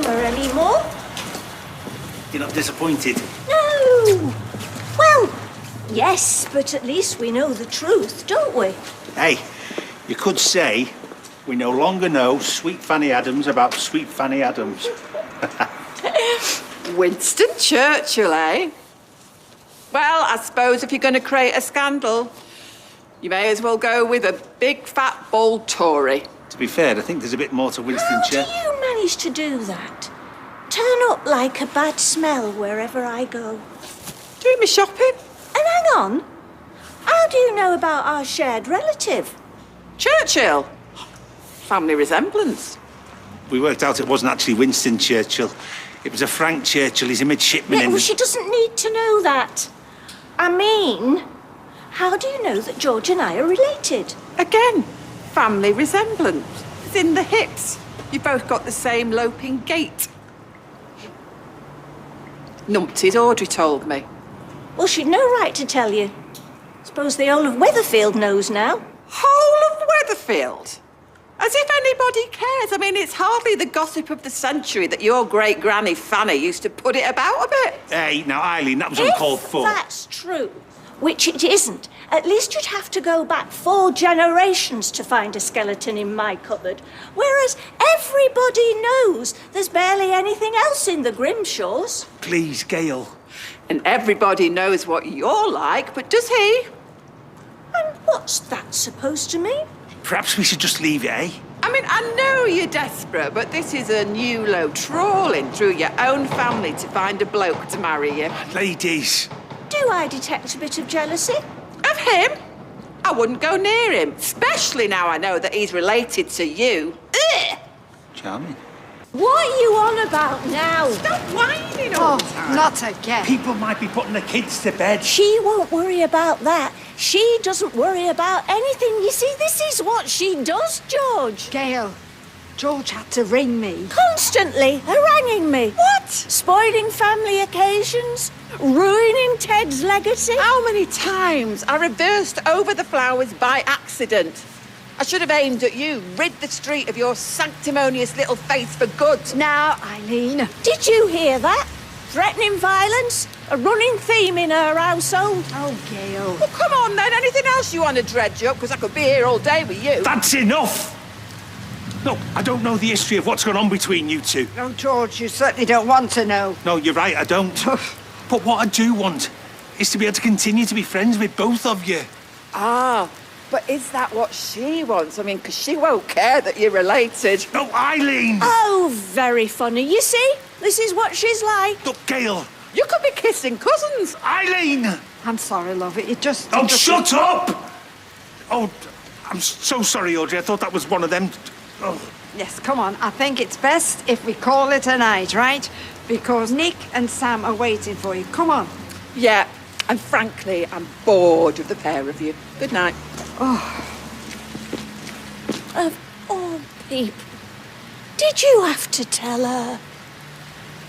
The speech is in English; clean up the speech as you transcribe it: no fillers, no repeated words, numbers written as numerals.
remember any more. You're not disappointed? No! Well, yes, but at least we know the truth, don't we? Hey, you could say we no longer know Sweet Fanny Adams about Sweet Fanny Adams. Winston Churchill, eh? Well, I suppose if you're going to create a scandal, you may as well go with a big, fat, bald Tory. To be fair, I think there's a bit more to Winston How do Churchill. you manage to do that? Turn up like a bad smell wherever I go. Doing me shopping? And hang on, how do you know about our shared relative? Churchill. Family resemblance. We worked out it wasn't actually Winston Churchill. It was a Frank Churchill. He's a midshipman Yeah, in well, the... she doesn't need to know that. I mean, how do you know that George and I are related? Again, family resemblance. It's in the hips. You both got the same loping gait. Numpty's Audrey told me. Well, she'd no right to tell you. Suppose the whole of Weatherfield knows now. Whole of Weatherfield? As if anybody cares. I mean, it's hardly the gossip of the century that your great-granny Fanny used to put it about a bit. Hey, now, Eileen, that was uncalled for. If that's true, which it isn't, at least you'd have to go back 4 generations to find a skeleton in my cupboard. Whereas everybody knows there's barely anything else in the Grimshaws. Please, Gail. And everybody knows what you're like, but does he? And what's that supposed to mean? Perhaps we should just leave it, eh? I mean, I know you're desperate, but this is a new low trawling through your own family to find a bloke to marry you. Ladies. Do I detect a bit of jealousy? Of him? I wouldn't go near him, especially now I know that he's related to you. Ugh! Charming. What are you on about now? Stop whining all the time. Not again. People might be putting the kids to bed. She won't worry about that. She doesn't worry about anything. You see, this is what she does, George. Gail, George had to ring me. Constantly haranguing me. What? Spoiling family occasions, ruining Ted's legacy. How many times I reversed over the flowers by accident? I should have aimed at you, rid the street of your sanctimonious little face for good. Now, Eileen. Did you hear that? Threatening violence, a running theme in her household. Oh, Gail. Well, come on then, anything else you want to dredge up? Because I could be here all day with you. That's enough! No, I don't know the history of what's gone on between you two. No, George, you certainly don't want to know. No, you're right, I don't. But what I do want is to be able to continue to be friends with both of you. Ah, but is that what she wants? I mean, because she won't care that you're related. No, Eileen! Oh, very funny. You see, this is what she's like. Look, Gail! You could be kissing cousins. Eileen! I'm sorry, love. It just... Oh, shut up! Oh, I'm so sorry, Audrey. I thought that was one of them. Oh. Yes, come on. I think it's best if we call it a night, right? Because Nick and Sam are waiting for you. Come on. Yeah, and frankly, I'm bored of the pair of you. Good night. Of all people. Did you have to tell her?